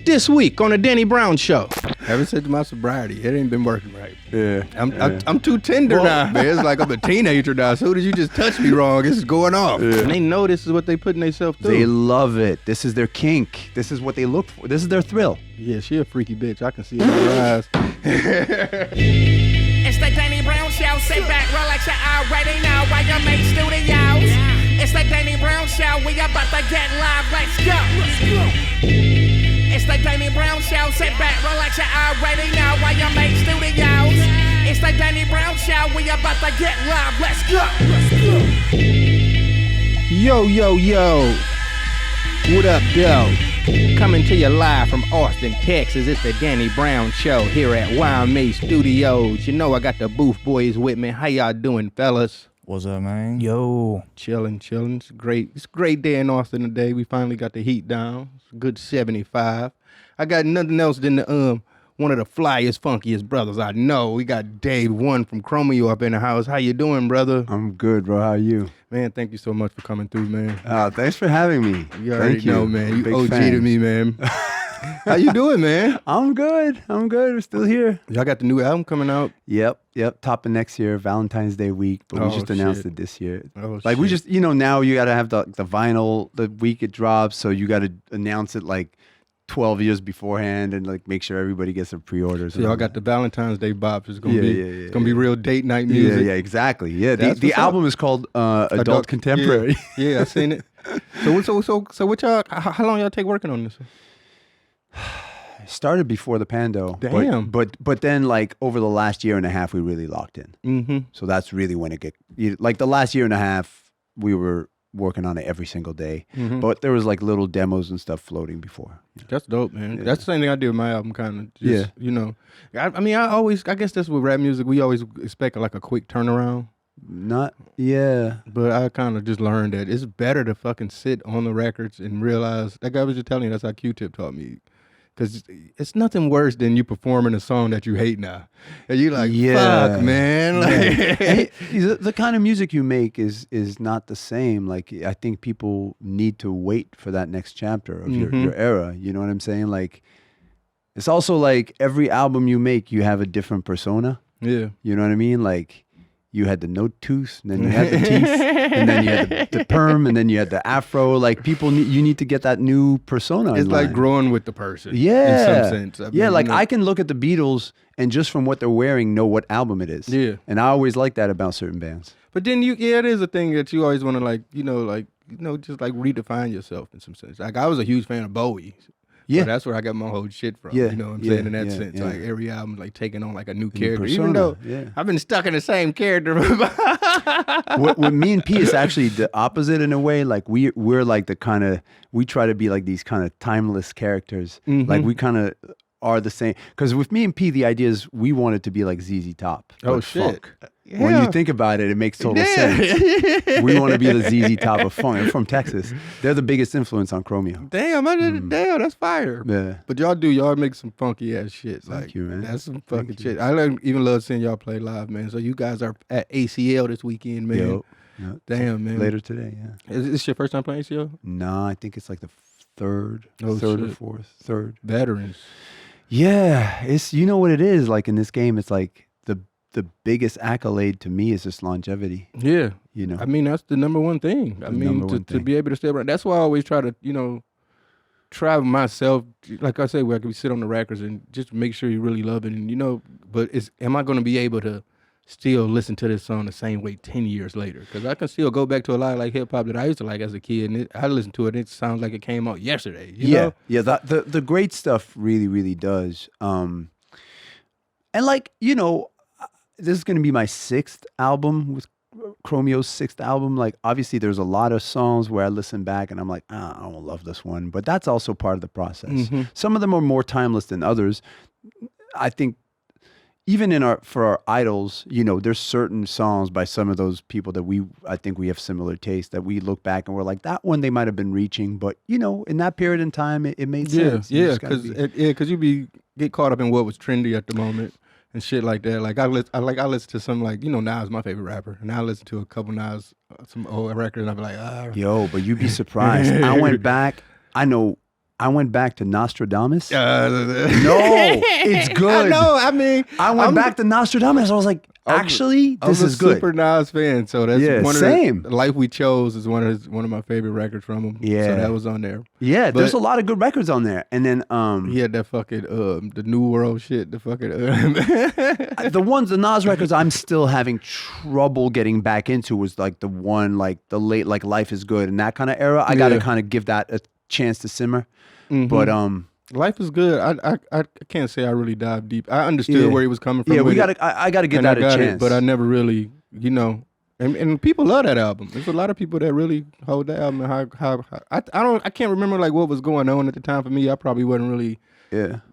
This week on the Danny Brown Show. Ever since my sobriety, it ain't been working right. Yeah. I'm too tender now, man. It's like I'm a teenager now. As soon as you just touch me wrong, this is going off. Yeah. And they know this is what they putting themselves through. They love it. This is their kink. This is what they look for. This is their thrill. Yeah, she a freaky bitch. I can see it in her eyes. It's the Danny Brown Show. Sit back, relax, you already know why you make studios. It's the Danny Brown Show. We about to get live. Let's go. It's the Danny Brown Show. Sit back, relax, you already know why you make studios. It's the Danny Brown Show. We about to get live. Let's go. Yo, yo, yo. What up, though? Coming to you live from Austin, Texas. It's the Danny Brown Show here at YMA Studios. You know I got the booth boys with me. How y'all doing, fellas? What's up, man? Yo. Chilling. It's great. It's a great day in Austin today. We finally got the heat down. It's a good 75. I got nothing else than the one of the flyest, funkiest brothers I know. We got Dave One from Chromeo up in the house. How you doing, brother? I'm good, bro. How are you? Man, thank you so much for coming through, man. Thanks for having me. You already know, man. You OG fan. to me, man. How you doing, man? I'm good. We're still here. Y'all got the new album coming out? Yep. Top of next year, Valentine's Day week. But we just announced shit. it this year. Oh, like shit. we just, now you got to have the vinyl the week it drops. So you got to announce it like 12 years beforehand and like make sure everybody gets their pre-orders. So y'all got the Valentine's Day bops. It's gonna it's gonna be real date night music. Yeah, exactly. Yeah, That's the what's album up. is called Adult Contemporary. Yeah, I seen it. So what y'all? How long y'all take working on this? It started before the Pando. Damn. But then like over the last year and a half, we really locked in. Mm-hmm. So that's really when like the last year and a half, we were working on it every single day. Mm-hmm. But there was like little demos and stuff floating before. That's dope, man. Yeah. That's the same thing I did with my album, kind of. Yeah. I mean, I guess that's with rap music. We always expect like a quick turnaround. But I kind of just learned that it's better to fucking sit on the records and realize, like I was just telling you, that's how Q-Tip taught me. Because it's nothing worse than you performing a song that you hate now. And you're like, fuck, man. Like, the kind of music you make is not the same. Like, I think people need to wait for that next chapter of your era. You know what I'm saying? Like, it's also like every album you make, you have a different persona. Yeah. You know what I mean? Like, you had the no tooth, and then you had the teeth, and then you had the perm, and then you had the afro. Like you need to get that new persona. It's like growing with the person. Yeah. In some sense. I mean, I can look at the Beatles and just from what they're wearing know what album it is. Yeah. And I always like that about certain bands. But then it is a thing that you always want to just like redefine yourself in some sense. Like I was a huge fan of Bowie. Yeah. So that's where I got my whole shit from. Yeah. You know what I'm saying? In that sense. Yeah. Like every album like taking on like a new A new character. persona, Even though yeah. I've been stuck in the same character. With me and P, it's actually the opposite in a way. Like we're like we try to be like these kind of timeless characters. Mm-hmm. Like we kind of are the same. Because with me and P, the idea is we wanted to be like ZZ Top. Oh, but shit. funk. Yeah. When you think about it, it makes total sense. We want to be the ZZ Top of funk. I'm from Texas. They're the biggest influence on Chromeo. Damn, damn, that's fire. Yeah. But y'all make some funky ass shit. Thank you, man. That's some fucking Thank shit. I even love seeing y'all play live, man. So you guys are at ACL this weekend, man. Yo. Damn, man. Later today, yeah. Is this your first time playing ACL? No, I think it's like the third or shit. third. Veterans. Yeah, it's what it is. Like in this game, it's like the biggest accolade to me is just longevity. Yeah. I mean, that's the number one thing. To be able to stay around. That's why I always try to, try myself. Like I say, where I can sit on the records and just make sure you really love it. And, but am I going to be able to still listen to this song the same way 10 years later? Because I can still go back to a lot of like hip hop that I used to like as a kid. And I listen to it. And it sounds like it came out yesterday. You know? Yeah. The great stuff really, really does. And like, this is going to be my sixth album with Chromeo's sixth album. Like, obviously, there's a lot of songs where I listen back and I'm like, I don't love this one. But that's also part of the process. Mm-hmm. Some of them are more timeless than others. I think even for our idols, there's certain songs by some of those people that I think we have similar taste that we look back and we're like, that one they might have been reaching, but in that period in time, it made sense. Yeah, because you get caught up in what was trendy at the moment. And shit like that. Like I listen to some Nas is my favorite rapper. And I listen to a couple Nas, some old records, and I be like, Yo, but you'd be surprised. I went back. I know I went back to Nostradamus. No, it's good. I went back to Nostradamus. I was like, actually, this is good. I'm a super Nas fan, so that's one same. of the Life We Chose is one of my favorite records from him. Yeah, so that was on there. Yeah, there's a lot of good records on there, and then he had that fucking the New World shit. The fucking the Nas records I'm still having trouble getting back into was like the one like the late like Life Is Good and that kind of era. I got to kind of give that a chance to simmer. But Life Is Good. I can't say I really dived deep. I understood where he was coming from. Yeah, I gotta give that a chance. But I never really, and people love that album. There's a lot of people that really hold that album. I can't remember like what was going on at the time for me. I probably wasn't really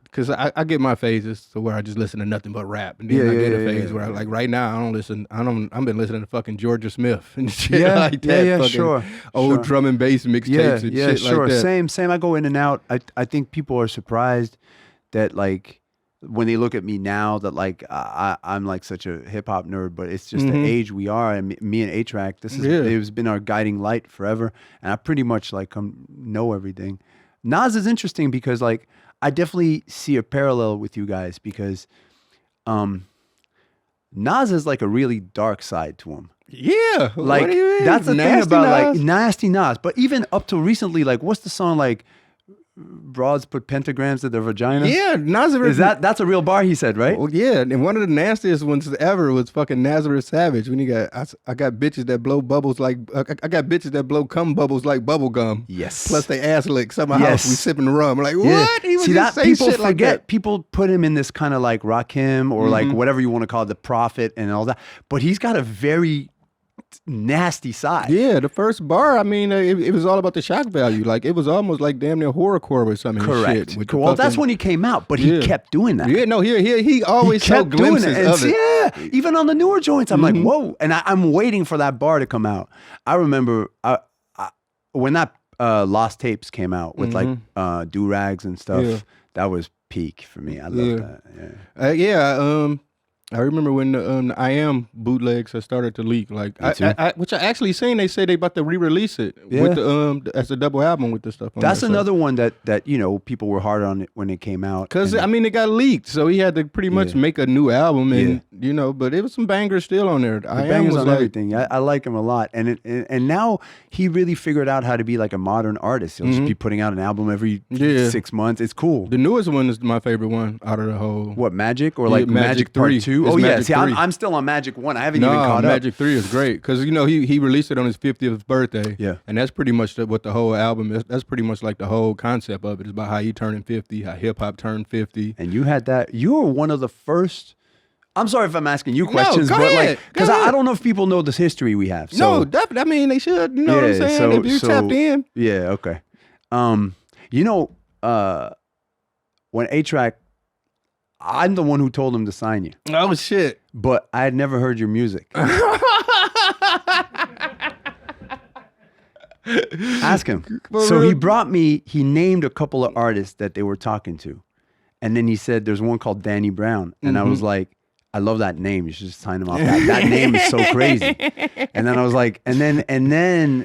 because I get my phases to where I just listen to nothing but rap, and then I get a phase where I, like right now I've been listening to fucking Georgia Smith and shit like that. Old drum and bass mixtapes and shit like that. Same. I go in and out. I think people are surprised that like when they look at me now that like I'm like such a hip hop nerd, but it's just the age we are, and me and A-Track. It has been our guiding light forever, and I pretty much like know everything. Nas is interesting because like I definitely see a parallel with you guys because Nas has like a really dark side to him. Yeah, like that's the thing about Nas? Like nasty Nas. But even up to recently, like what's the song like? Broads put pentagrams in their vagina. Yeah, Nazareth. That's a real bar he said, right? Well, yeah, and one of the nastiest ones ever was fucking Nazareth Savage when he got I got bitches that blow bubbles like I got bitches that blow cum bubbles like bubble gum. Yes. Plus they ass lick. Somehow we sipping rum. Like what? He was See just that people shit forget. Like that. People put him in this kind of like Rakim or like whatever you want to call it, the prophet and all that. But he's got a very nasty side. Yeah, the first bar, I mean, it was all about the shock value. Like it was almost like damn near horrorcore with some of his shit. Correct. Well, that's when he came out, but he kept doing that. Yeah, no, he always showed glimpses of it. Yeah, even on the newer joints, I'm like, whoa. And I'm waiting for that bar to come out. I remember when that Lost Tapes came out with like do-rags and stuff. Yeah. That was peak for me. I love that. Yeah. I remember when the I Am bootlegs had started to leak, like which I actually seen. They say they about to re-release it with the as a double album with the stuff. That's another one that people were hard on it when it came out. Because I mean it got leaked, so he had to pretty much make a new album, and but it was some bangers still on there. I Am bangers was on like, everything. I like him a lot, and now he really figured out how to be like a modern artist. He'll just be putting out an album every 6 months. It's cool. The newest one is my favorite one out of the whole. What, Magic or like Magic 3? Part 2? Oh yeah, see, I'm still on Magic 1. I haven't even caught up. Magic 3 is great because he released it on his 50th birthday. Yeah, and that's pretty much what the whole album is. That's pretty much like the whole concept of it is about how he turning 50, how hip hop turned 50. And you had that. You were one of the first. I'm sorry if I'm asking you questions, but ahead. Like because I don't know if people know this history we have. So. No, definitely. I mean, they should. You know what I'm saying? If you tapped in. Yeah. Okay. When A-Track. I'm the one who told him to sign you. Oh, shit. But I had never heard your music. Ask him. So he named a couple of artists that they were talking to. And then he said, there's one called Danny Brown. And I was like, I love that name. You should just sign him off. That name is so crazy. And then I was like, and then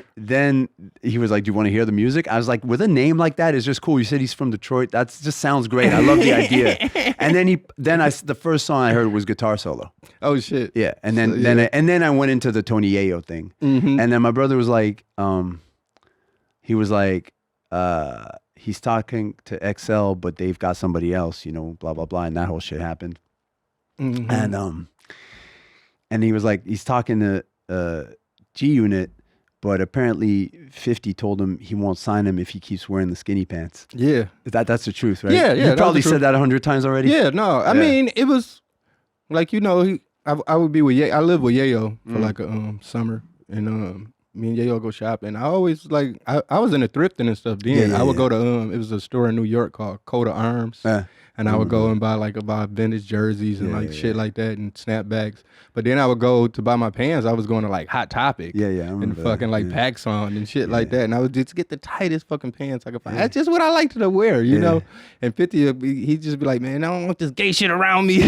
he was like, do you want to hear the music? I was like, with a name like that, it's just cool. You said he's from Detroit. That just sounds great. I love the idea. And then the first song I heard was guitar solo. Oh shit. Yeah. And then I went into the Tony Yayo thing. And then my brother was like, he's talking to XL, but they've got somebody else, blah, blah, blah. And that whole shit happened. And he was like, he's talking to G Unit, but apparently 50 told him he won't sign him if he keeps wearing the skinny pants. Yeah, that's the truth, right? Yeah. You probably said that 100 times already. Yeah, no, I mean it was like I would be with I lived with Yayo for like a summer, and me and Yayo go shopping. I always like I was into thrifting and stuff then. I would go to it was a store in New York called Coat of Arms. And I would go and buy vintage jerseys and shit like that and snapbacks. But then I would go to buy my pants. I was going to like Hot Topic. And fucking like Packs on and shit like that. And I would just get the tightest fucking pants I could find. That's just what I like to wear, you know? And 50, he'd just be like, man, I don't want this gay shit around me.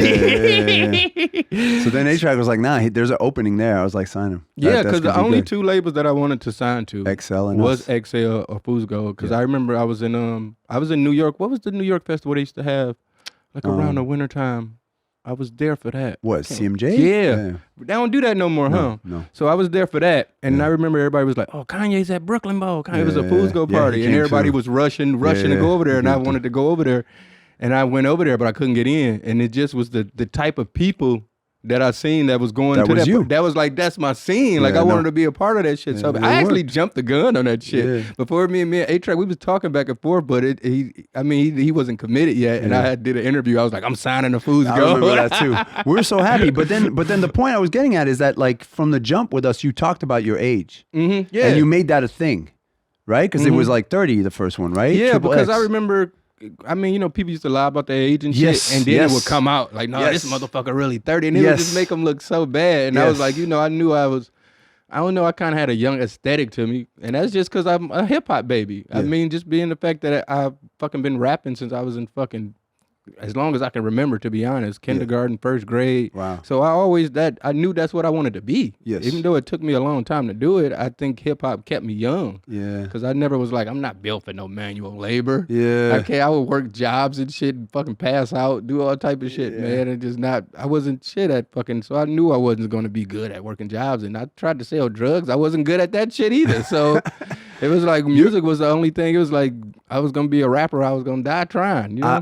So then A-Track was like, nah, there's an opening there. I was like, sign him. Because the only two labels that I wanted to sign to XL and was XL or Fusco. Because I remember I was in I was in New York. What was the New York festival they used to have like around the wintertime? I was there for that. What, CMJ? Yeah. They don't do that no more, huh? No. So I was there for that. And I remember everybody was like, oh, Kanye's at Brooklyn Bowl. It was a Fools Go party. And everybody was rushing to go over there. And I wanted to go over there. And I went over there, but I couldn't get in. And it just was the type of people that I seen that was going to that. That was like, that's my scene. Like I wanted to be a part of that shit. So I actually jumped the gun on that shit. Yeah. Before me and A-Track, we was talking back and forth, but he wasn't committed yet. And I did an interview. I was like, I'm signing the Fools Go. I remember that too. We were so happy. But then the point I was getting at is that like from the jump with us, you talked about your age. Mm-hmm. Yeah. And you made that a thing, right? Because it was like 30, the first one, right? Yeah, because I remember... I mean, you know, people used to lie about their age and shit, and then it would come out like, no, this motherfucker really 30, and it would just make them look so bad. And I was like, you know, I knew I don't know, I kind of had a young aesthetic to me, and that's just because I'm a hip hop baby. I mean, just being the fact that I've fucking been rapping since I was in fucking, as long as I can remember, to be honest, kindergarten, first grade. Wow. So I knew that's what I wanted to be. Yes. Even though it took me a long time to do it, I think hip hop kept me young. Yeah. Because I never was like, I'm not built for no manual labor. Yeah. I would work jobs and shit and fucking pass out, do all type of shit, man. And I wasn't shit at fucking, so I knew I wasn't going to be good at working jobs. And I tried to sell drugs. I wasn't good at that shit either. So it was like music was the only thing. It was like, I was going to be a rapper. I was going to die trying. You know?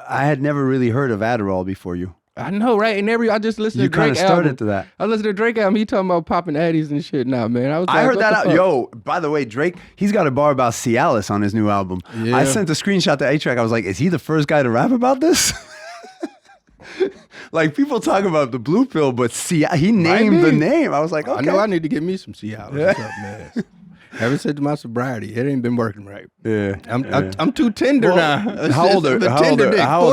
I had never really heard of Adderall before you. I know, right? And I just listened to Drake album. You kind of started to that. I listened to Drake album. He talking about popping Addies and shit now, man. I heard that out. Yo, by the way, Drake, he's got a bar about Cialis on his new album. Yeah. I sent a screenshot to A-Track. I was like, is he the first guy to rap about this? Like, people talk about the blue pill, but he named the name. I was like, okay. I know I need to get me some Cialis. What's up, man? Ever since my sobriety, it ain't been working right. Yeah, I'm too tender now. How old are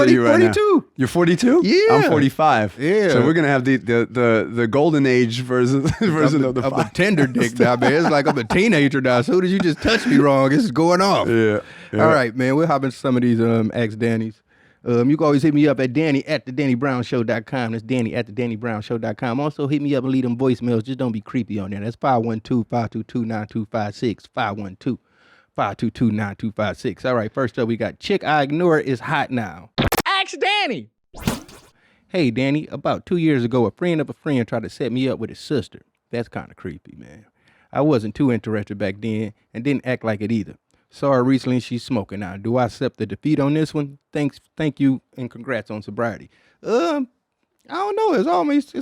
you right 42. Now? You're 42? Yeah, I'm 45. Yeah, so we're gonna have the golden age version of the. I'm a tender dick now, man. It's like I'm a teenager now. As soon as you just touch me wrong, this is going off. Yeah. All right, man. We'll hop into some of these Ask Danny's. You can always hit me up at Danny@theDannyBrownShow.com. That's Danny@theDannyBrownShow.com. Also hit me up and leave them voicemails. Just don't be creepy on there. That's 512-522-9256. 512-522-9256. All right, first up we got Chick I Ignore is hot now. Ask Danny. Hey, Danny, about 2 years ago, a friend of a friend tried to set me up with his sister. That's kind of creepy, man. I wasn't too interested back then and didn't act like it either. Saw her recently, she's smoking now. Do I accept the defeat on this one? Thank you, and congrats on sobriety. I don't know. It's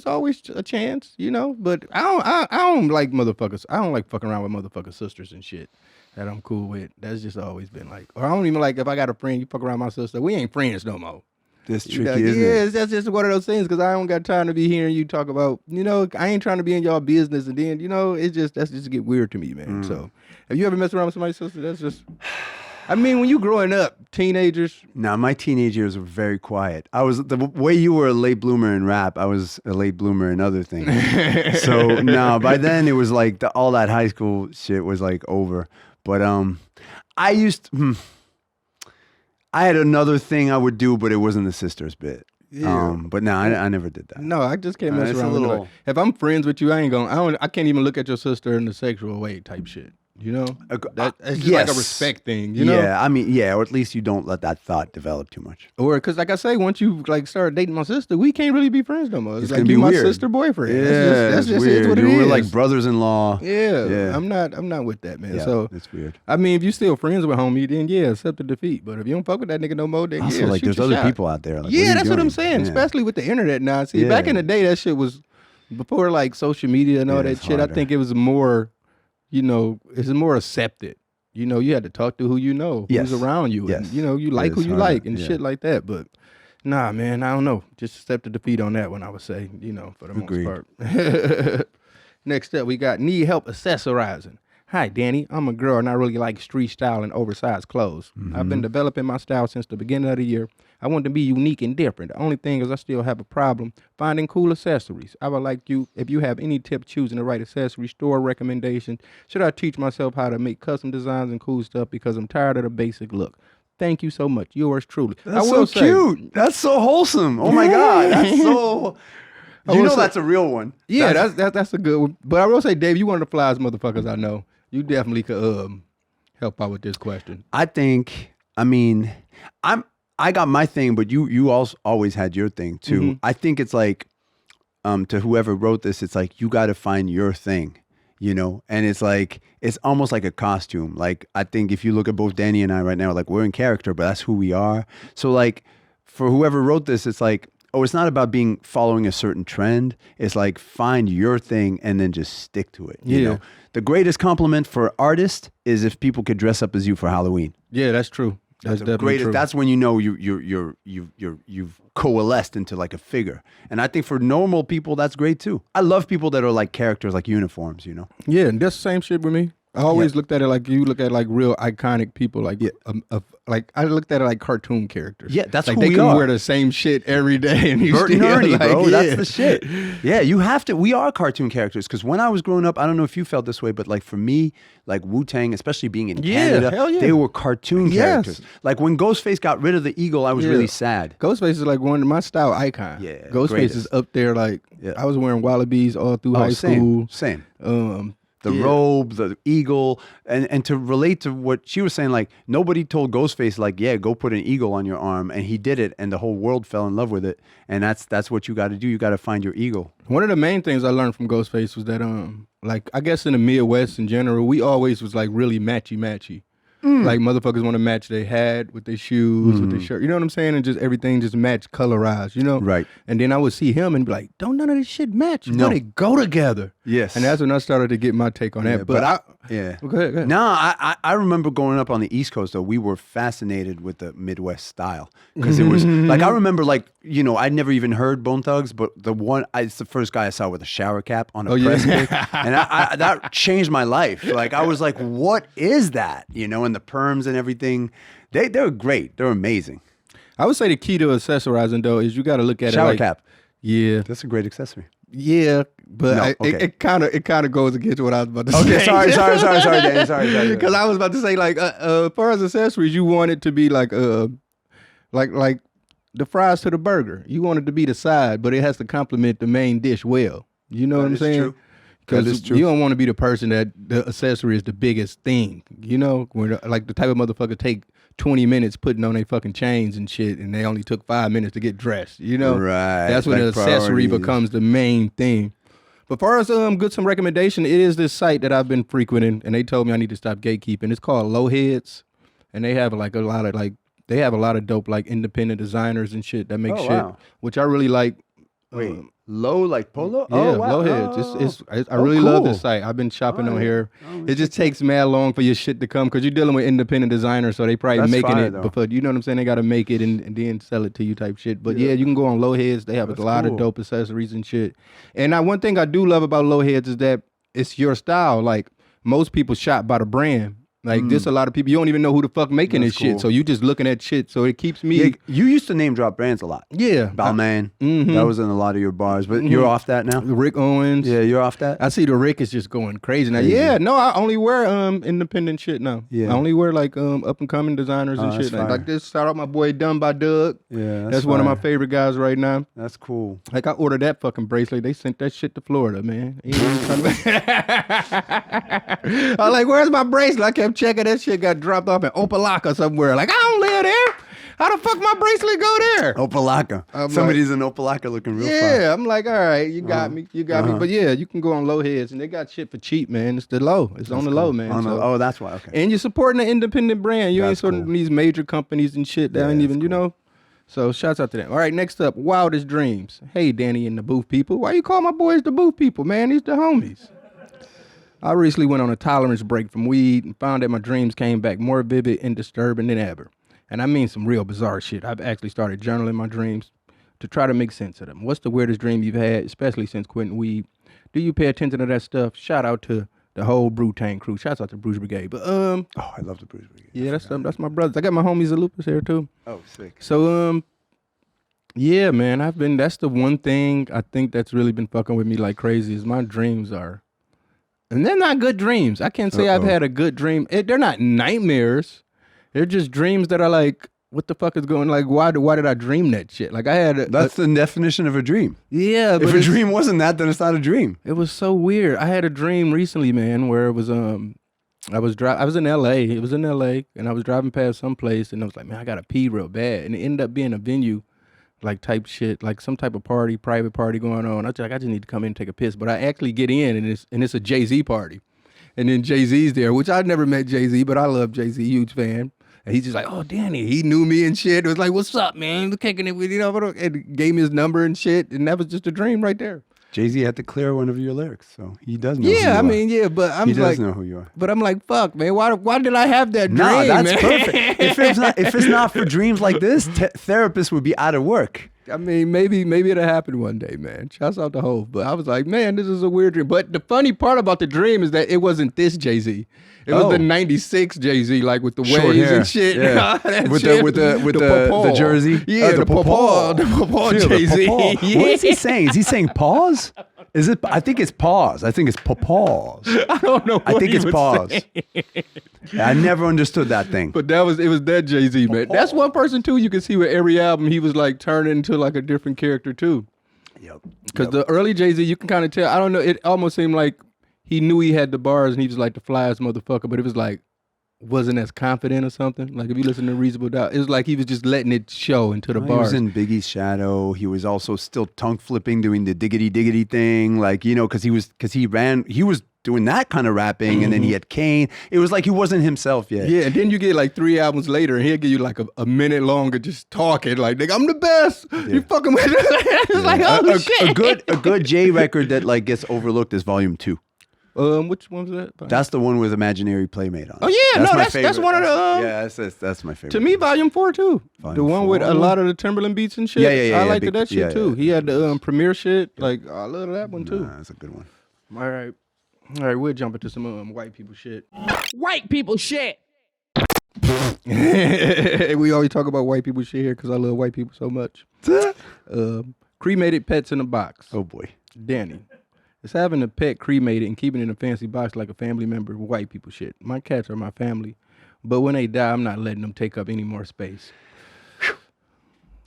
always a chance, you know. But I don't like motherfuckers. I don't like fucking around with motherfucker sisters and shit that I'm cool with. That's just always been like. Or I don't even like if I got a friend, you fuck around with my sister. We ain't friends no more. That's tricky, isn't it? Yeah, that's just one of those things because I don't got time to be hearing you talk about, you know, I ain't trying to be in y'all business and then, you know, that's just get weird to me, man. So, have you ever messed around with somebody's sister? That's just, I mean, when you growing up, teenagers. No, my teenage years were very quiet. I was, the way you were a late bloomer in rap, I was a late bloomer in other things. So, no, by then it was like all that high school shit was like over. But I had another thing I would do, but it wasn't the sisters bit. Yeah. But no, I never did that. No, I just can't mess around with it. If I'm friends with you, I can't even look at your sister in the sexual way type shit. You know, it's just like a respect thing. You know, I mean, or at least you don't let that thought develop too much. Or because, like I say, once you like start dating my sister, we can't really be friends no more. It's like you my sister boyfriend. Yeah, that's just weird. What it is. We're like brothers-in-law. Yeah, I'm not with that, man. Yeah, so it's weird. I mean, if you still friends with homie, then accept the defeat. But if you don't fuck with that nigga no more, then also, like there's other people out there. Like, that's what I'm saying. Especially with the internet now. See, back in the day, that shit was before like social media and all that shit. Harder. I think it was more. You know, it's more accepted. You know, you had to talk to who you know, who's around you. And, you know, you like who you like and shit like that. But, nah, man, I don't know. Just accept the defeat on that one, I would say, you know, for the most part. Next up, we got Need Help Accessorizing. Hi, Danny. I'm a girl and I really like street style and oversized clothes. Mm-hmm. I've been developing my style since the beginning of the year. I want to be unique and different. The only thing is I still have a problem finding cool accessories. I would like you, if you have any tips choosing the right accessory, store recommendations. Should I teach myself how to make custom designs and cool stuff because I'm tired of the basic look? Thank you so much. Yours truly. That's so cute. That's so wholesome. Oh my God. That's so... You know that's a real one. Yeah, that's a good one. But I will say, Dave, you one of the flyest motherfuckers I know. You definitely could help out with this question? I got my thing, but you also always had your thing too. Mm-hmm. I think it's like, to whoever wrote this, it's like, you got to find your thing, you know? And it's like, it's almost like a costume. Like, I think if you look at both Danny and I right now, like, we're in character, but that's who we are. So like, for whoever wrote this, it's like, oh, it's not about following a certain trend. It's like, find your thing and then just stick to it. You know, the greatest compliment for artists is if people could dress up as you for Halloween. Yeah, that's true. That's the greatest. True. That's when you know you've coalesced into like a figure. And I think for normal people, that's great too. I love people that are like characters, like uniforms. You know. Yeah, and that's the same shit with me. I always looked at it like you look at like real iconic people, like like I looked at it like cartoon characters. Yeah, that's like who they we can are. wear the same shit every day, and you Bert and Ernie, like, bro. That's the shit. Yeah, you have to. We are cartoon characters because when I was growing up, I don't know if you felt this way, but like for me, like Wu-Tang, especially being in Canada, they were cartoon characters. Like when Ghostface got rid of the eagle, I was really sad. Ghostface is like one of my style icon. Yeah, Ghostface is up there. Like I was wearing wallabies all through high school. Same. The robe, the eagle, and to relate to what she was saying, like nobody told Ghostface, like, yeah, go put an eagle on your arm, and he did it, and the whole world fell in love with it, and that's what you got to do. You got to find your eagle. One of the main things I learned from Ghostface was that, like I guess in the Midwest in general, we always was like really matchy. Like motherfuckers want to match their hat with their shoes, with their shirt. You know what I'm saying? And just everything just match colorized, you know? Right. And then I would see him and be like, don't none of this shit match. No. They go together. Yes. And that's when I started to get my take on that. But Go ahead. No, I remember growing up on the East Coast, though, we were fascinated with the Midwest style. Because it was, like, I remember, like, you know, I'd never even heard Bone Thugs, but it's the first guy I saw with a shower cap on a press kit. And that changed my life. Like, I was like, what is that? You know, and the perms and everything. They're great. They're amazing. I would say the key to accessorizing, though, is you got to look at shower it like... cap. Yeah. That's a great accessary. Yeah, but it kind of goes against what I was about to say. Okay, sorry, Danny. Sorry. Because I was about to say, like, as far as accessories, you want it to be like the fries to the burger. You want it to be the side, but it has to complement the main dish well. You know what I'm saying? Because you don't want to be the person that the accessory is the biggest thing. You know, where like the type of motherfucker take 20 minutes putting on their fucking chains and shit, and they only took 5 minutes to get dressed, you know? Right. That's when the accessory becomes the main thing. But far as some recommendation, it is this site that I've been frequenting, and they told me I need to stop gatekeeping. It's called Lowheads, and they have like a lot of dope like independent designers and shit that make shit, which I really like. Wait, low like polo? Yeah, Lowheads. I really love this site. I've been shopping on here. It just takes mad long for your shit to come because you're dealing with independent designers, so they probably making it before, you know what I'm saying? They got to make it and then sell it to you type shit. But yeah, you can go on Lowheads. They have a lot of dope accessories and shit. And one thing I do love about Lowheads is that it's your style. Like most people shop by the brand. Like there's a lot of people, you don't even know who the fuck making this shit. So you just looking at shit. So it keeps me. Yeah, you used to name drop brands a lot. Yeah. Balmain. That was in a lot of your bars. But you're off that now? Rick Owens. Yeah, you're off that? I see the Rick is just going crazy now. Yeah, no, I only wear independent shit now. Yeah. I only wear like up and coming designers and shit. Like this, shout out my boy Done by Doug. Yeah, that's one of my favorite guys right now. That's cool. Like I ordered that fucking bracelet. They sent that shit to Florida, man. I was like, where's my bracelet? I kept checking that shit. Got dropped off in Opelika somewhere. Like, I don't live there. How the fuck my bracelet go there? Opelika. Somebody's in Opelika looking real fine. Yeah, I'm like, all right, you got me. But yeah, you can go on Lowheads, and they got shit for cheap, man. It's the low. It's on the low, man. That's why. Okay. And you're supporting an independent brand. You ain't supporting these major companies and shit that ain't even, you know. So shouts out to them. All right, next up, Wildest Dreams. Hey, Danny and the Booth people. Why you call my boys the Booth people, man? These the homies. I recently went on a tolerance break from weed and found that my dreams came back more vivid and disturbing than ever. And I mean some real bizarre shit. I've actually started journaling my dreams to try to make sense of them. What's the weirdest dream you've had, especially since quitting weed? Do you pay attention to that stuff? Shout out to the whole Brew-Tang crew. Shouts out to Bruce Brigade. But I love the Bruce Brigade. Yeah, that's my brothers. I got my homies Lupus here too. Oh, sick. So yeah, man, that's the one thing I think that's really been fucking with me like crazy is my dreams are. And they're not good dreams. I can't say I've had a good dream. They're not nightmares. They're just dreams that are like, what the fuck is going? Like, why did I dream that shit? Like I had. That's the definition of a dream. Yeah, but if a dream wasn't that, then it's not a dream. It was so weird. I had a dream recently, man, where it was I was in LA. It was in LA, and I was driving past some place, and I was like, man, I gotta pee real bad, and it ended up being a venue, like type shit, like some type of party, private party going on. I just need to come in and take a piss, but I actually get in, and it's a Jay-Z party, and then Jay-Z's there, which I'd never met Jay-Z, but I love Jay-Z, huge fan. And he's just like, oh, Danny, he knew me and shit. It was like, what's up, man? Kicking it with, and gave me his number and shit, and that was just a dream right there. Jay-Z had to clear one of your lyrics, so he does know. Yeah, I mean, yeah, but he does know who you are. But I'm like, fuck, man, why did I have that dream? Nah, that's man? perfect. If it's not for dreams like this, therapists would be out of work. I mean, maybe it'll happen one day, man. Shouts out to Hov. But I was like, man, this is a weird dream. But the funny part about the dream is that it wasn't this Jay-Z. It was the '96 Jay-Z, like with the waves and shit. Yeah. with the jersey. Yeah, the pawpaw Jay-Z. Yeah. What is he saying? Is he saying pause? Is it? I think it's pause. I think it's pause. I don't know. I think it's pause. I never understood that thing. But it was that Jay-Z, man. That's one person too. You can see with every album he was like turning into like a different character too. Yep. Because the early Jay-Z, you can kind of tell. I don't know. It almost seemed like he knew he had the bars and he was like the flyest motherfucker, but it was like wasn't as confident or something. Like if you listen to Reasonable Doubt, it was like he was just letting it show into the bars. He was in Biggie's shadow. He was also still tongue flipping, doing the diggity thing, like because he was doing that kind of rapping, and then he had Kane. It was like he wasn't himself yet. Yeah, and then you get like 3 albums later, and he'll give you like a minute longer just talking, like, nigga, I'm the best. Yeah. You fucking with it. It's like, oh shit. A good Jay record that like gets overlooked is Volume 2. Which one was that? That's the one with Imaginary Playmate on. Oh yeah, that's one of the. That's my favorite. To me, Volume 4 too. The one with a lot of the Timberland beats and shit. Yeah. I liked that shit too. He had the premiere shit. Like I love that one too. That's a good one. All right, we'll jump into some white people shit. White people shit. We always talk about white people shit here because I love white people so much. Cremated pets in a box. Oh boy, Danny. It's having a pet cremated and keeping it in a fancy box like a family member. White people shit. My cats are my family, but when they die, I'm not letting them take up any more space.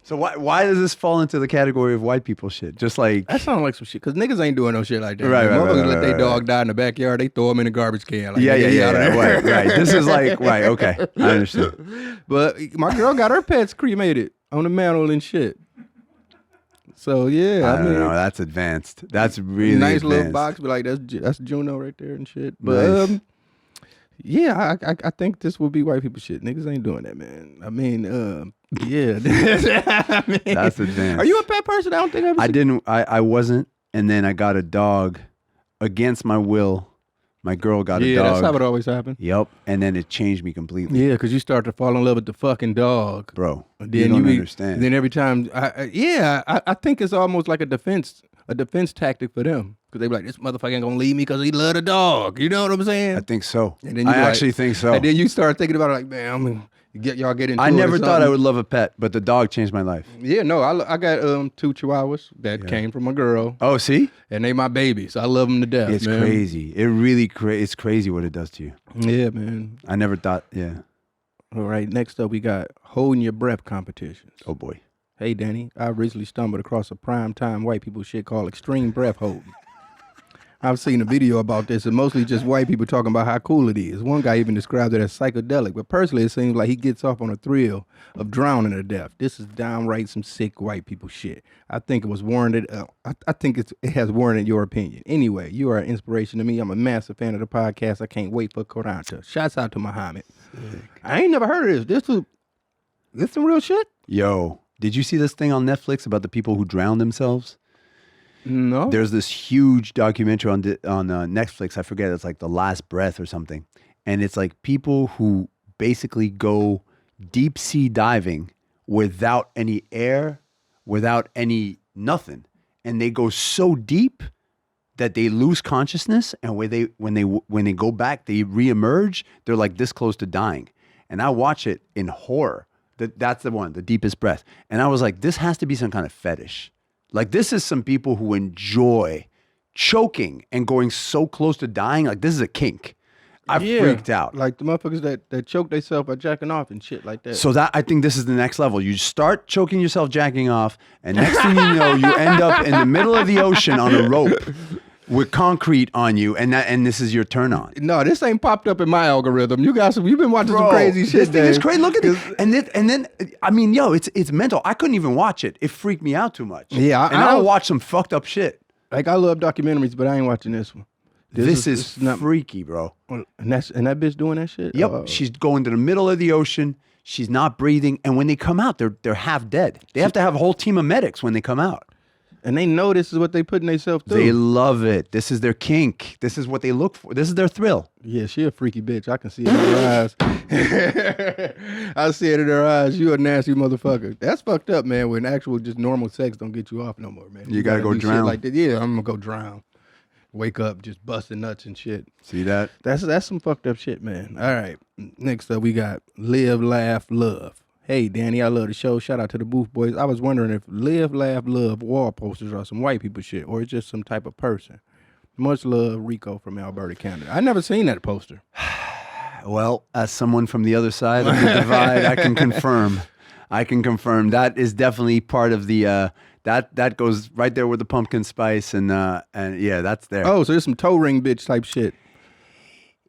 So why does this fall into the category of white people shit? Just like that sounds like some shit because niggas ain't doing no shit like that. Right. Let their dog die in the backyard. They throw them in the garbage can. Like, Right. This is like right. Okay, I understand. But my girl got her pets cremated on the mantle and shit. So yeah, I mean, know. That's advanced. That's really nice advanced. Little box, but like that's Juno right there and shit. But nice. Yeah, I think this will be white people shit. Niggas ain't doing that, man. I mean, yeah. I mean, that's advanced. Are you a pet person? I don't think I didn't. I wasn't, and then I got a dog against my will. My girl got a dog. Yeah, that's how it always happened. Yep, and then it changed me completely. Yeah, because you start to fall in love with the fucking dog, bro. Then you don't understand. Then every time, I think it's almost like a defense tactic for them because they be like, this motherfucker ain't gonna leave me because he love the dog. You know what I'm saying? I think so. And then I actually think so. And then you start thinking about it like, man, I'm gonna y'all get into it. I never thought I would love a pet, but the dog changed my life. Yeah, no, I got 2 Chihuahuas that came from a girl. Oh, see? And they my babies. I love them to death. It's crazy. It really it's crazy what it does to you. Yeah, man. I never thought. Yeah. All right. Next up, we got holding your breath competitions. Oh boy. Hey, Danny. I recently stumbled across a prime time white people shit called extreme breath holding. I've seen a video about this, and mostly just white people talking about how cool it is. One guy even described it as psychedelic, but personally, it seems like he gets off on a thrill of drowning to death. This is downright some sick white people shit. I think it was warranted. I think it has warranted your opinion. Anyway, you are an inspiration to me. I'm a massive fan of the podcast. I can't wait for Koranta. Shouts out to Muhammad. Sick. I ain't never heard of this. This some real shit? Yo, did you see this thing on Netflix about the people who drowned themselves? No. There's this huge documentary on Netflix. I forget. It's like The Last Breath or something. And it's like people who basically go deep sea diving without any air, without any nothing. And they go so deep that they lose consciousness. And when they go back, they reemerge. They're like this close to dying. And I watch it in horror. That's the one, The Deepest Breath. And I was like, this has to be some kind of fetish. Like, this is some people who enjoy choking and going so close to dying. Like, this is a kink. I freaked out. Like the motherfuckers that choke themselves by jacking off and shit like that. So I think this is the next level. You start choking yourself, jacking off, and next thing you know, you end up in the middle of the ocean on a rope with concrete on you, and this is your turn on. No, this ain't popped up in my algorithm. You've been watching some crazy shit. This thing is crazy. Look at this. And then I mean, yo, it's mental. I couldn't even watch it. It freaked me out too much. Yeah, I'll watch some fucked up shit. Like I love documentaries, but I ain't watching this one. This is not freaky, bro. And that bitch doing that shit. Yep, she's going to the middle of the ocean. She's not breathing, and when they come out, they're half dead. They have to have a whole team of medics when they come out. And they know this is what they putting themselves through. They love it. This is their kink. This is what they look for. This is their thrill. Yeah, she a freaky bitch. I can see it in her eyes. I see it in her eyes. You a nasty motherfucker. That's fucked up, man, when actual just normal sex don't get you off no more, man. You gotta go drown. Like that. Yeah, I'm gonna go drown. Wake up just busting nuts and shit. See that? That's some fucked up shit, man. All right. Next up, we got Live, Laugh, Love. Hey, Danny, I love the show. Shout out to the Booth Boys. I was wondering if Live, Laugh, Love wall posters are some white people shit or it's just some type of person. Much love, Rico from Alberta, Canada. I never seen that poster. Well, as someone from the other side of the divide, I can confirm. That is definitely part of the that goes right there with the pumpkin spice and yeah, that's there. Oh, so there's some toe ring bitch type shit.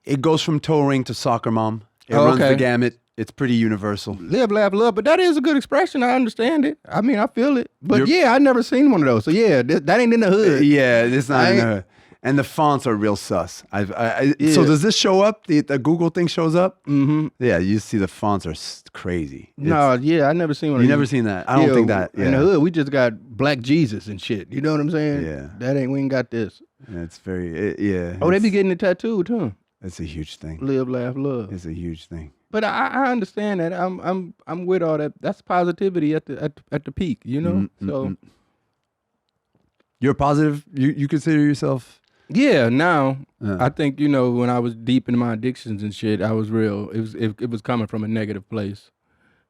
It goes from toe ring to soccer mom. It runs the gamut. It's pretty universal. Live, laugh, love, but that is a good expression. I understand it. I mean, I feel it. But yeah, I never seen one of those. So yeah, that ain't in the hood. Yeah, it's not in the hood. And the fonts are real sus. So does this show up? The Google thing shows up? Mm-hmm. Yeah, you see the fonts are crazy. I never seen one. You never seen that? I don't think that. Yeah. In the hood, we just got Black Jesus and shit. You know what I'm saying? Yeah. We ain't got this. It's very, yeah. Oh, they be getting it tattooed too. It's a huge thing. Live, laugh, love. It's a huge thing. But I understand that. I'm with all that. That's positivity at the peak, you know? So you're positive? You consider yourself? Yeah, now I think, you know, when I was deep in my addictions and shit, I was real. It was coming from a negative place.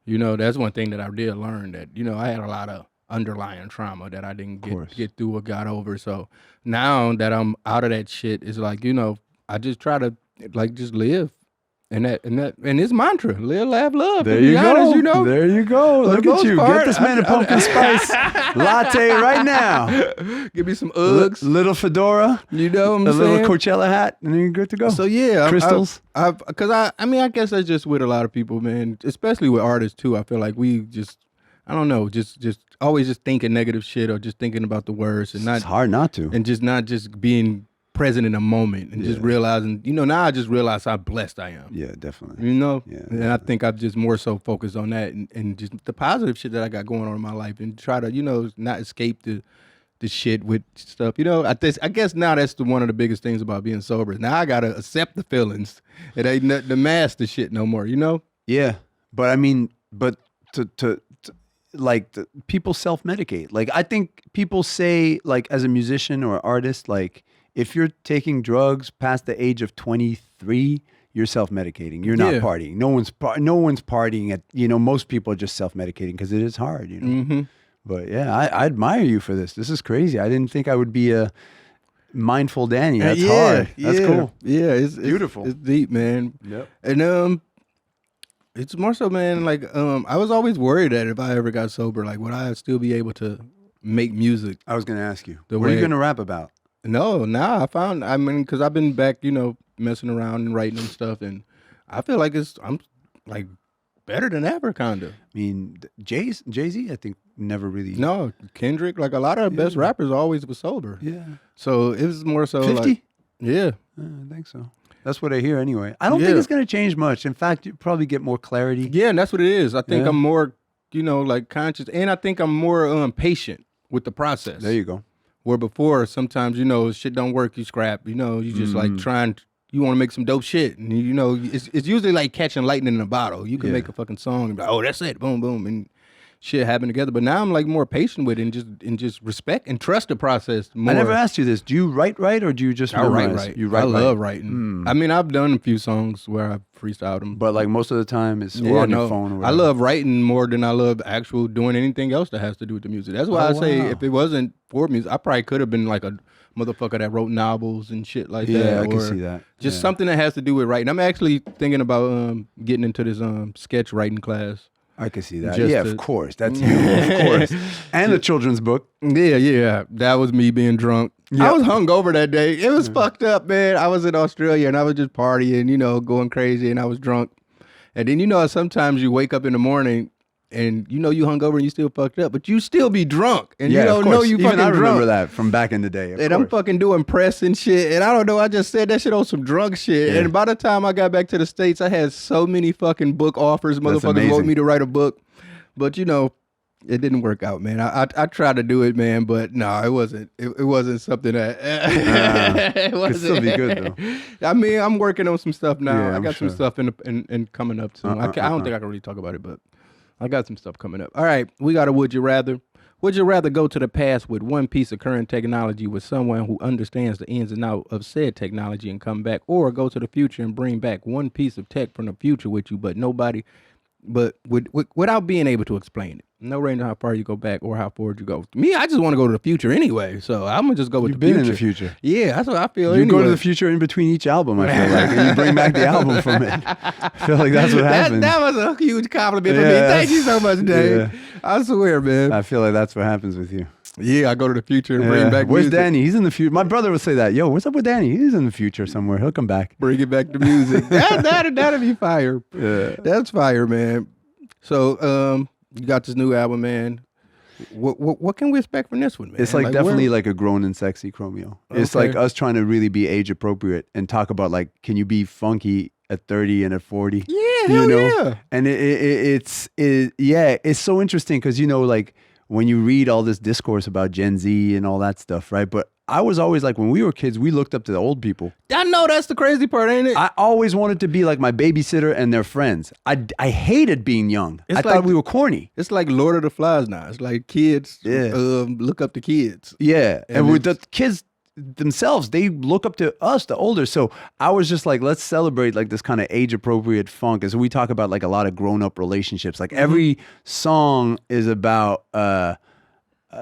You know, that's one thing that I did learn, that, you know, I had a lot of underlying trauma that I didn't get through or got over. So now that I'm out of that shit, it's like, you know, I just try to like just live. And his mantra, live, laugh, love. There you go. Honest, you know? There you go. Look at you. Get this man a pumpkin spice latte right now. Give me some Uggs. Little fedora. You know what I'm saying? A little Coachella hat, and then you're good to go. So yeah. Crystals. Because I mean, I guess that's just with a lot of people, man, especially with artists too. I feel like we just, I don't know, just always just thinking negative shit or just thinking about the worst. And it's hard not to. And just not just being present in a moment and just realizing, you know, now I just realize how blessed I am. Yeah, definitely. You know? Yeah, and I think I've just more so focused on that and just the positive shit that I got going on in my life and try to, you know, not escape the shit with stuff. You know, I guess now that's one of the biggest things about being sober. Now I got to accept the feelings. It ain't nothing to mask the shit no more, you know? Yeah. But I mean, to like people self-medicate. Like I think people say, like, as a musician or artist, like, if you're taking drugs past the age of 23, you're self-medicating. You're not partying. No one's partying at, you know, most people are just self-medicating because it is hard, you know. Mm-hmm. But yeah, I admire you for this. This is crazy. I didn't think I would be a mindful Danny. That's hard. That's cool. Yeah, it's beautiful. It's deep, man. Yep. And it's more so, man, like I was always worried that if I ever got sober, like would I still be able to make music? I was going to ask you. What are you going to rap about? No, I mean, because I've been back, you know, messing around and writing and stuff, and I feel like I'm like better than ever, kind of. I mean, Jay-Z, I think, never really. No, Kendrick, like a lot of the best rappers always was sober. Yeah. So it was more so 50? like, yeah. I think so. That's what I hear anyway. I don't think it's going to change much. In fact, you probably get more clarity. Yeah, and that's what it is. I think I'm more, you know, like conscious, and I think I'm more patient with the process. There you go. Where before, sometimes, you know, shit don't work, you scrap. You know, you just like you want to make some dope shit. And, you know, it's usually like catching lightning in a bottle. You can make a fucking song and be like, oh, that's it, boom, boom, and shit happen together. But now I'm like more patient with it and just respect and trust the process more. I never asked you this. Do you write or do you just memorize? Right. You write. I love writing. I mean, I've done a few songs where I've freestyled them. But like most of the time it's on your phone or whatever. I love writing more than I love actual doing anything else that has to do with the music. That's why I say if it wasn't for music, I probably could have been like a motherfucker that wrote novels and shit like that. Yeah, I can see that. Just something that has to do with writing. I'm actually thinking about getting into this sketch writing class. I can see that. Of course. That's you, of course. And a children's book. Yeah. That was me being drunk I was hungover that day. It was fucked up, man. I was in Australia and I was just partying, you know, going crazy, and I was drunk. And then, you know, sometimes you wake up in the morning and you know you hungover and you still fucked up, but you still be drunk. And you don't know you fucking drunk. I remember that from back in the day. And I'm fucking doing press and shit. And I don't know, I just said that shit on some drunk shit. Yeah. And by the time I got back to the States, I had so many fucking book offers. Motherfuckers wanted me to write a book. But, you know, it didn't work out, man. I tried to do it, man, but no, it wasn't. It wasn't something that. It could still be good though. I mean, I'm working on some stuff now. Yeah, I got some stuff in coming up soon. I don't think I can really talk about it, but I got some stuff coming up. All right, we got a would you rather. Would you rather go to the past with one piece of current technology with someone who understands the ins and outs of said technology and come back, or go to the future and bring back one piece of tech from the future with you, but without being able to explain it? No range on how far you go back or how forward you go. Me, I just want to go to the future anyway, so I'm gonna just go with the future. You've been in the future. Yeah, that's what I feel. You go to the future in between each album, I feel like, and you bring back the album from it. I feel like that's what happens. That was a huge compliment for me. Thank you so much, Dave. Yeah. I swear, man. I feel like that's what happens with you. Yeah, I go to the future and bring back Where's music. Danny? He's in the future. My brother would say that. Yo, what's up with Danny? He's in the future somewhere. He'll come back. Bring it back to music. That'd be fire. Yeah. That's fire, man. So, you got this new album, man. What can we expect from this one, man? It's like definitely like a grown and sexy Chromeo. It's like us trying to really be age appropriate and talk about like, can you be funky at 30 and at 40? Yeah, hell yeah. And it's so interesting because, you know, like when you read all this discourse about Gen Z and all that stuff, right? But I was always like, when we were kids, we looked up to the old people. I know, that's the crazy part, ain't it? I always wanted to be like my babysitter and their friends. I hated being young. I thought we were corny. It's like Lord of the Flies now. It's like kids look up to kids. Yeah. And with the kids themselves, they look up to us, the older. So I was just like, let's celebrate like this kind of age appropriate funk. As we talk about like a lot of grown up relationships. Like every song is about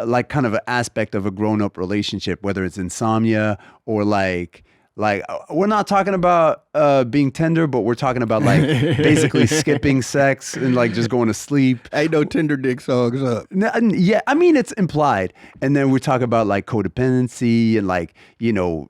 like kind of an aspect of a grown-up relationship, whether it's insomnia or like we're not talking about being tender, but we're talking about like basically skipping sex and like just going to sleep. Ain't no tender dick songs up. Yeah, I mean it's implied. And then we talk about like codependency and like, you know,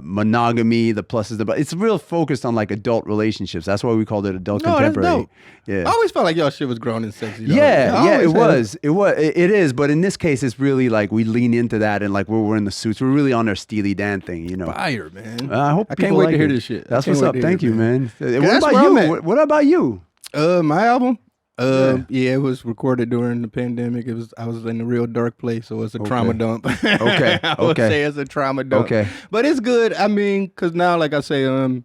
monogamy, the pluses, it's real focused on like adult relationships. That's why we called it adult contemporary. That's dope. Yeah. I always felt like y'all shit was grown and sexy. Though. Yeah, it is. But in this case, it's really like we lean into that and like we're wearing the suits. We're really on our Steely Dan thing, you know. Fire, man. I can't wait to hear this shit. That's what's up. Thank you, man. What about you? What about you? My album? Yeah, it was recorded during the pandemic. I was in a real dark place, so it's a trauma dump. Okay. I would say it's a trauma dump. Okay. But it's good. I mean, because now, like I say,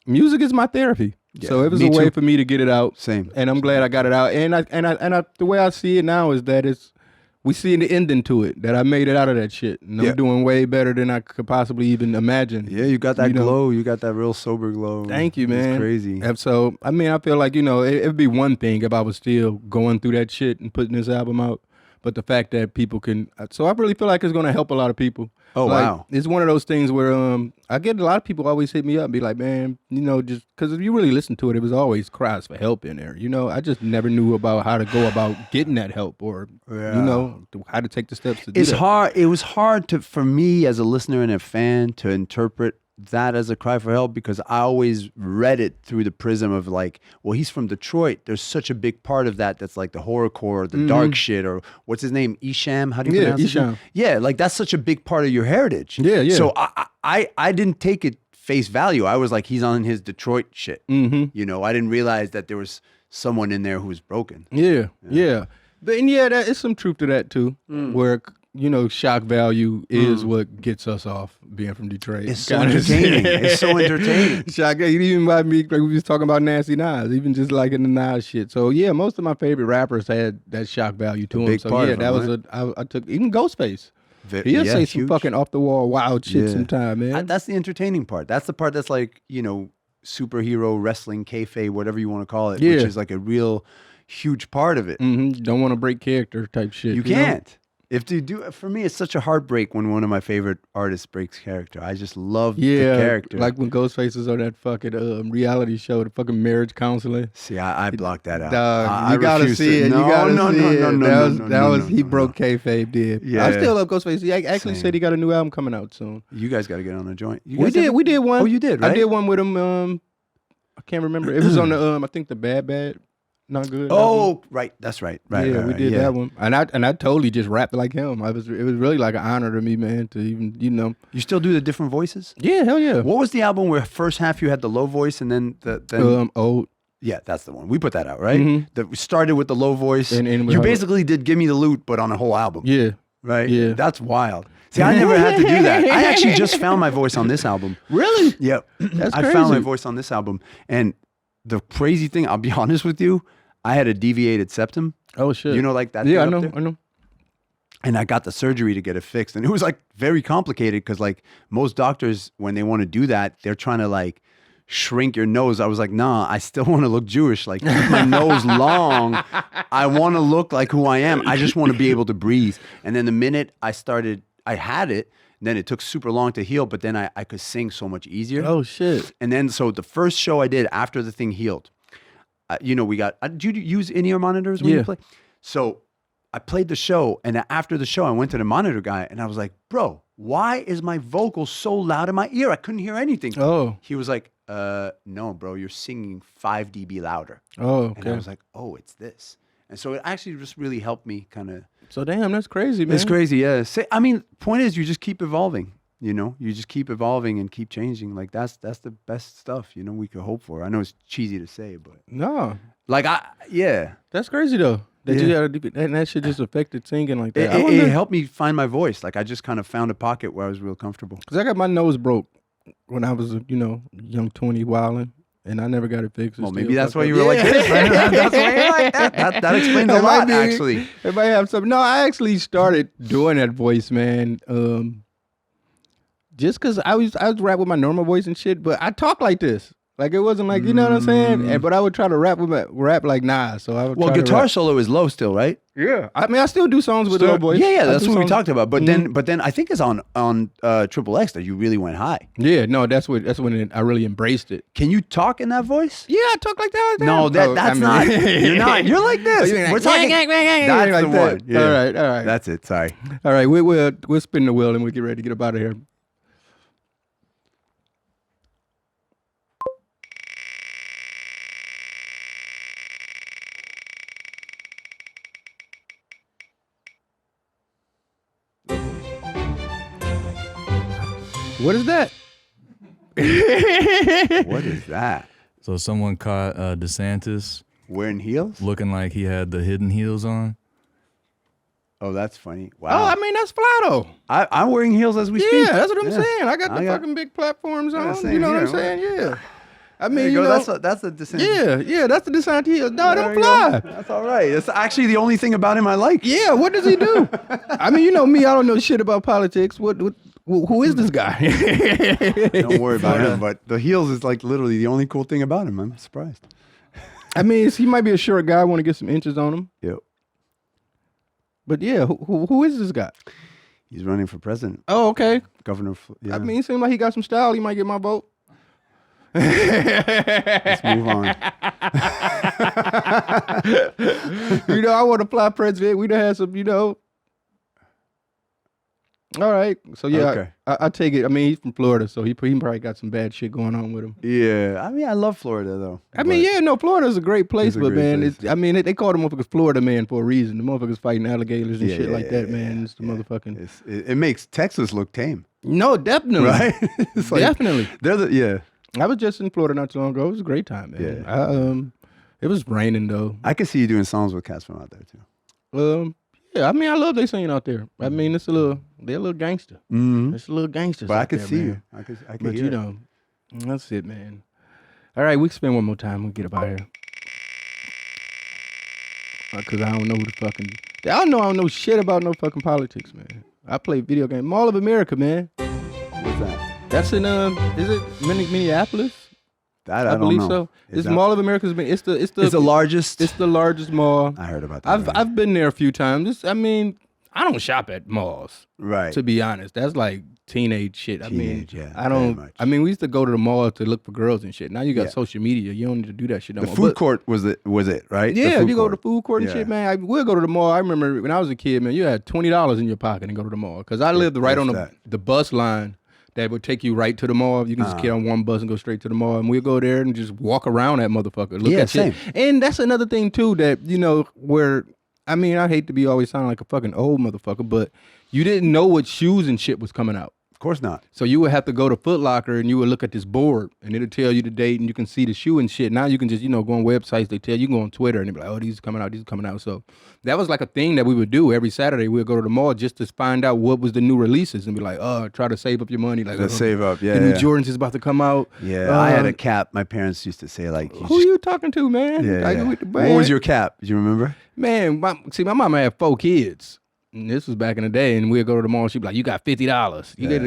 music is my therapy. Yeah, so it was a way for me to get it out. Same. And I'm glad I got it out. And I the way I see it now is that we see the ending to it, that I made it out of that shit. And I'm doing way better than I could possibly even imagine. Yeah, you got that glow. You got that real sober glow. Thank you, man. It's crazy. And so, I mean, I feel like, you know, it'd be one thing if I was still going through that shit and putting this album out. But the fact that people can, so I really feel like it's going to help a lot of people. Oh, like, wow. It's one of those things where I get a lot of people always hit me up and be like, man, you know, just because if you really listen to it, it was always cries for help in there. You know, I just never knew about how to go about getting that help or, you know, how to take the steps to do that. It was hard for me as a listener and a fan to interpret that as a cry for help because I always read it through the prism of like, well, he's from Detroit. There's such a big part of that's like the horrorcore, the dark shit, or what's his name? Isham? How do you pronounce Isham. it? Yeah, like that's such a big part of your heritage. Yeah. So I didn't take it face value. I was like, he's on his Detroit shit. Mm-hmm. You know, I didn't realize that there was someone in there who was broken. Yeah. But there is some truth to that too, where you know, shock value is what gets us off being from Detroit. It's so entertaining. It's so entertaining. Shock, even by me, like we was talking about Nasty Nas, even just liking the Nas shit. So yeah, most of my favorite rappers had that shock value to them. So yeah, that was I took even Ghostface. He'll say some fucking off the wall wild shit sometime, man. That's the entertaining part. That's the part that's like, you know, superhero wrestling, kayfabe, whatever you want to call it, which is like a real huge part of it. Don't want to break character type shit. You can't. If you do, for me, it's such a heartbreak when one of my favorite artists breaks character. I just love the character. Like when Ghostface is on that fucking reality show, the fucking marriage counseling. See, I blocked that out. Dog, you gotta see it. No. He broke kayfabe, did. Yeah. I still love Ghostface. He actually said he got a new album coming out soon. You guys got to get on a joint. We did one. Oh, you did, right? I did one with him. I can't remember. It was on the I think the Bad. Not good. Oh, right. That's right. Right. Yeah, right, we did that one. And I totally just rapped like him. It was really like an honor to me, man, to even, You still do the different voices? Yeah, hell yeah. What was the album where first half you had the low voice and then Old. Yeah, that's the one. We put that out, right? Mm-hmm. That started with the low voice. And you basically did Give Me the Loot, but on a whole album. Yeah. Right? Yeah. That's wild. See, I never had to do that. I actually just found my voice on this album. Really? Yep. That's I crazy. found my voice on this album. And the crazy thing, I'll be honest with you, I had a deviated septum. Oh, shit. You know, like that? Yeah, I thing up know. And I got the surgery to get it fixed. And it was like very complicated because like most doctors, when they want to do that, they're trying to like shrink your nose. I was like, nah, I still want to look Jewish. Like keep my nose long. I want to look like who I am. I just want to be able to breathe. And then the minute I had it, then it took super long to heal, but then I could sing so much easier. Oh, shit. And then so the first show I did after the thing healed, we got, do you use in-ear monitors when you play? So I played the show, and after the show, I went to the monitor guy, and I was like, bro, why is my vocal so loud in my ear? I couldn't hear anything. Oh. He was like, no, bro, you're singing 5 dB louder. Oh, okay. And I was like, oh, it's this. And so it actually just really helped me kind of. So damn, that's crazy, man. It's crazy, yeah. Point is, you just keep evolving. You just keep evolving and keep changing. Like that's the best stuff, we could hope for. I know it's cheesy to say, but no. Like That's crazy though. And that shit just affected singing like that. It helped me find my voice. Like I just kind of found a pocket where I was real comfortable. Cause I got my nose broke when I was, young 20 wilding. And I never got it fixed. Well, maybe that's why you were like this. Right? That's why you're like that. That explains a lot, actually. It might have something. No, I actually started doing that voice, man. Just because I was rap with my normal voice and shit, but I talk like this. Like it wasn't like, you know what I'm saying? But I would try to rap like Nas. So I would. Well, guitar solo is low still, right? Yeah. I mean, I still do songs with low voice. Yeah, that's what we talked about. But then I think it's on Triple X that you really went high. Yeah, no, that's when I really embraced it. Can you talk in that voice? Yeah, I talk like that. No, that's not. You're not. You're like this. We're talking. That's like the one. Yeah. All right. That's it. Sorry. All right, we'll spin the wheel and we'll get ready to get up out of here. What is that? What is that? So someone caught DeSantis wearing heels, looking like he had the hidden heels on. Oh, that's funny. Wow. Oh, I mean, that's fly though. I'm wearing heels as we speak. Yeah, that's what I'm saying. I got the fucking big platforms on. You know what I'm saying? Yeah. I mean, that's the DeSantis. Yeah, that's the DeSantis heels. No, don't fly. That's all right. It's actually the only thing about him I like. Yeah, what does he do? I mean, me, I don't know shit about politics. Who is this guy? Don't worry about him, but the heels is like literally the only cool thing about him. I'm surprised. I mean, he might be a short guy. I want to get some inches on him. Yep. But yeah, who is this guy? He's running for president. Oh, okay. Governor. Yeah. I mean, it seems like he got some style. He might get my vote. Let's move on. I want to apply president. We done had some, All right. So, yeah, okay. I take it. I mean, he's from Florida, so he probably got some bad shit going on with him. Yeah. I mean, I love Florida, though. Florida's a great place, but, man, they call the motherfuckers Florida man for a reason. The motherfuckers fighting alligators and shit like that, man. It's the motherfucking... It makes Texas look tame. No, definitely. Right? Definitely. Yeah. I was just in Florida not too long ago. It was a great time, man. Yeah. It was raining, though. I could see you doing songs with cats from out there, too. Yeah, I mean, I love they singing out there. I mean, they're a little gangster. Mm-hmm. It's a little gangster. But I could see you. I could hear it. That's it, man. All right, we can spend one more time. We'll get up out of here. Because I don't know who the fucking... I don't know shit about no fucking politics, man. I play video games. Mall of America, man. What's that? That's in, is it Minneapolis? That I believe don't know. So. This Mall of America's been. It's the largest. It's the largest mall. I heard about that. I've been there a few times. I I don't shop at malls. Right. To be honest, that's like teenage shit. I mean, yeah, I don't. very much. I mean, we used to go to the mall to look for girls and shit. Now you got social media. You don't need to do that shit no The more. food court was it, right? Yeah, if you go to court. the food court and shit, man. We'll go to the mall. I remember when I was a kid, man. You had $20 in your pocket and go to the mall because I lived right on the bus line that would take you right to the mall. You can just get on one bus and go straight to the mall, and we'll go there and just walk around that motherfucker. Look at shit. And that's another thing too that where. I mean, I hate to be always sounding like a fucking old motherfucker, but you didn't know what shoes and shit was coming out. Of course not. So you would have to go to Foot Locker and you would look at this board and it'll tell you the date and you can see the shoe and shit. Now you can just, go on websites. They tell you can go on Twitter and they'll be like, oh, these are coming out, these are coming out. So that was like a thing that we would do every Saturday. We'd go to the mall just to find out what was the new releases and be like, oh, try to save up your money. Like, save up, yeah. The new Jordans is about to come out. Yeah, I had a cap. My parents used to say like, who you talking to, man? Yeah, What was your cap? Do you remember? Man, my mama had 4 kids. And this was back in the day, and we'd go to the mall, and she'd be like, you got $50. You get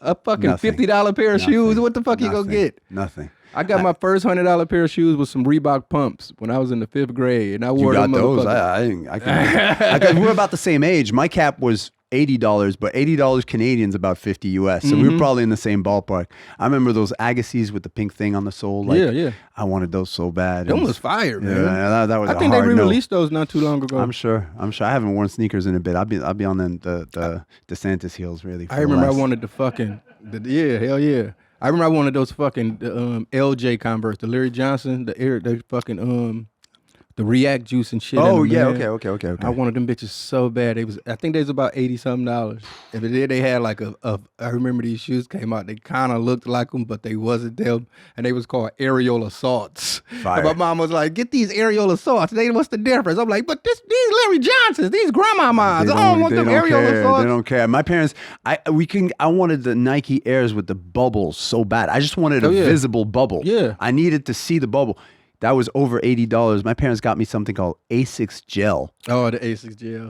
a fucking $50 pair of shoes? What the fuck you gonna get? Nothing. I got my first $100 pair of shoes with some Reebok pumps when I was in the 5th grade, and I wore them. You got those? We're about the same age. My cap was $80, but $80 Canadian's about 50 US. So we were probably in the same ballpark. I remember those Agassiz with the pink thing on the sole. Like, I wanted those so bad. Them was fire, man. Yeah, that was. I think they re-released those not too long ago. I'm sure. I haven't worn sneakers in a bit. I'll be on the DeSantis heels really. I remember I wanted the fucking hell yeah. I remember I wanted those fucking LJ Converse, the Larry Johnson, the fucking the React juice and shit. Oh yeah, okay. I wanted them bitches so bad. I think they was about $80-something. If it did, they had like I remember these shoes came out. They kind of looked like them, but they wasn't them, and they was called Aerial Assaults. Fire. And my mom was like, "Get these Aerial Assaults." What's the difference? I'm like, "But these Larry Johnsons, these grandmamas. I don't want them Aerial Assaults." They don't care. My parents, I wanted the Nike Airs with the bubbles so bad. I just wanted a visible bubble. Yeah, I needed to see the bubble. That was over $80. My parents got me something called Asics Gel. Oh, the Asics Gel.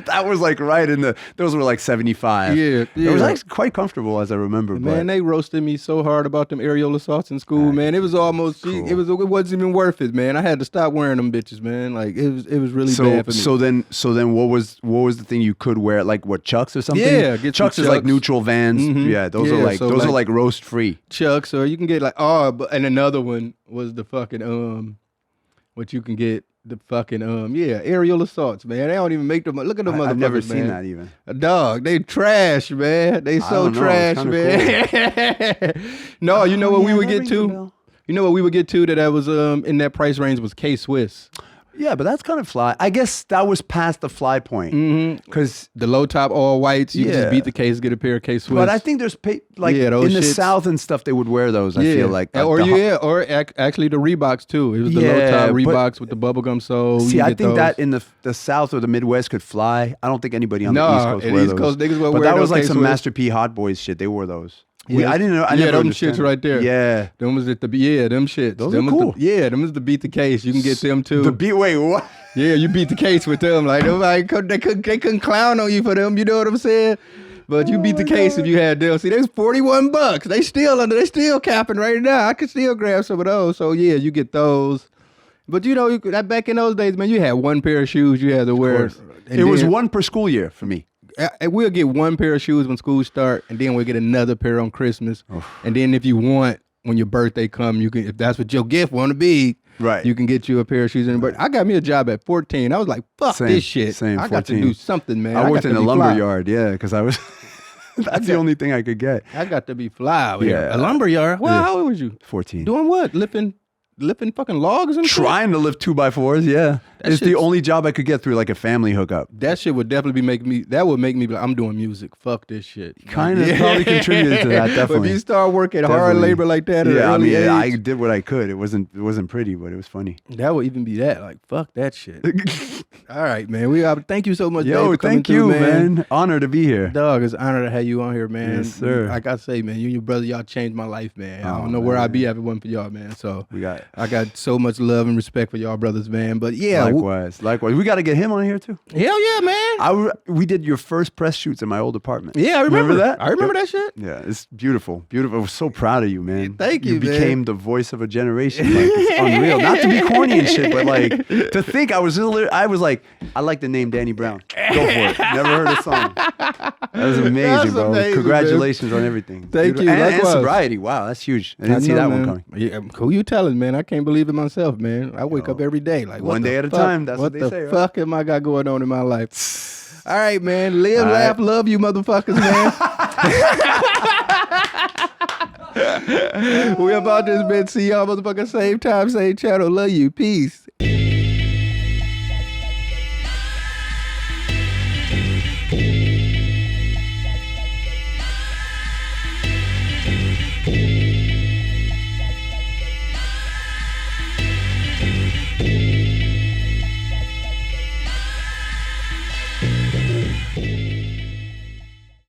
That was like right in those were like 75. Yeah. It was like quite comfortable as I remember. Man, they roasted me so hard about them areola assaults in school, man. It was almost, cool. It wasn't even worth it, man. I had to stop wearing them bitches, man. Like it was really bad for me. So then what was the thing you could wear? Like what, Chucks or something? Yeah, Chucks is like neutral Vans. Mm-hmm. Yeah, those are like roast free. Chucks, or you can get like and another one was the fucking what you can get. The fucking aerial assaults, man. They don't even make them. Look at them motherfuckers, I've never man. seen that even. Dog, they trash, man. They so trash, man. Cool. No, you know what we would get to? You know what we would get to that was in that price range was K-Swiss. Yeah, but that's kind of fly. I guess that was past the fly point. Because the low top all whites, you can just beat the case, get a pair of K-Swiss. But I think there's in the South and stuff, they would wear those. I feel like, or actually the Reeboks too. It was the low top Reeboks with the bubblegum sole. See, I think that in the South or the Midwest could fly. I don't think anybody on the East Coast wear those. East Coast niggas but that was like some Master P Hot Boys shit. They wore those. Yeah, I didn't know. I never them understand. shits right there. Yeah, them was them shits. Those are cool. Them was the beat the case. You can get them too. Wait, what? Yeah, you beat the case with them. Like nobody they couldn't clown on you for them. You know what I'm saying? But you beat the case if you had them. See, there's $41. They still capping right now. I could still grab some of those. So yeah, you get those. But that back in those days, man, you had one pair of shoes you had to wear. It was one per school year for me. We'll get one pair of shoes when school start, and then we'll get another pair on Christmas. And then if you want, when your birthday come, you can, if that's what your gift want to be, right, you can get you a pair of shoes. But I got me a job at 14. I was like, fuck this shit. I got to do something, man. I worked in a lumber yard, because I was. That's the only thing I could get. I got to be fly. A lumber yard. Well, how old was you? 14. Doing what? Lifting fucking logs and trying to lift 2x4s, yeah. It's the only job I could get through like a family hookup. That shit would definitely make me be like, I'm doing music. Fuck this shit. Kind of probably contributed to that, definitely. But if you start working hard labor like that at an early age, I did what I could. It wasn't pretty, but it was funny. That would even be that. Like, fuck that shit. All right, man. Thank you so much, Dave, for coming through, man. Honor to be here. Dog, it's an honor to have you on here, man. Yes, sir. Like I say, man, you and your brother, y'all changed my life, man. I don't know where I'd be if it wasn't for y'all, man. So we got I got so much love and respect for y'all brothers, man. But yeah, likewise. We got to get him on here too. Hell yeah, man. We did your first press shoots in my old apartment. Yeah, I remember that. I remember that shit. Yeah, it's beautiful. Beautiful. I was so proud of you, man. Thank you, You became the voice of a generation. Like, it's unreal. Not to be corny and shit, but like to think I was like, I like the name Danny Brown. Go for it. Never heard a song. That was amazing, bro. amazing, Congratulations on everything. Thank you. And Likewise. sobriety. Wow, that's huge. I didn't see that one coming. Yeah, who you telling, man? I can't believe it myself, man. I wake up every day like one day at a time. That's what they say. What the fuck am I got going on in my life? All right, man. Live, laugh, love you, motherfuckers, man. We about this, man. See y'all, motherfuckers. Same time, same channel. Love you. Peace.